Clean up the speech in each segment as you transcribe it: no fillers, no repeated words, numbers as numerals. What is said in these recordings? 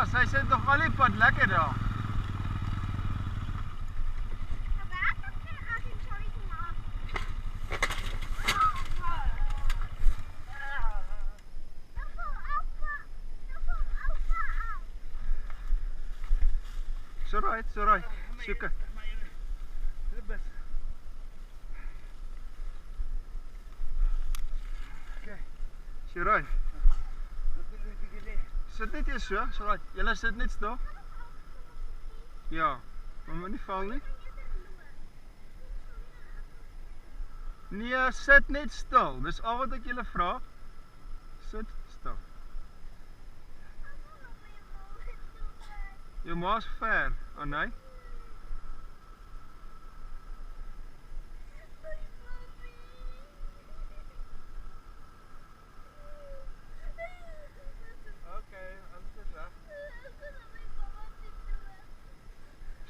Ja, sy sit nog al die pad lekker daar. It's alright. Suka. Okay. Is jy right? Sit net hier so, is alright. Julle sit net stil. Ja, maar moet nie val nie. Nee, sit net stil. Dis al wat ek julle vra. Sit stil. Jou ma's ver, Anay.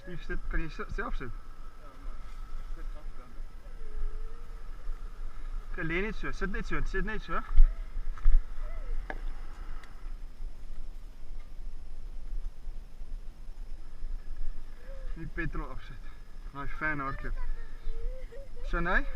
Steve, sit, kan jy self sit? Ja, maar sit afstand. Ok, lê net so, sit net so. Die petrol afsit. Daai fan hardloop. So nee?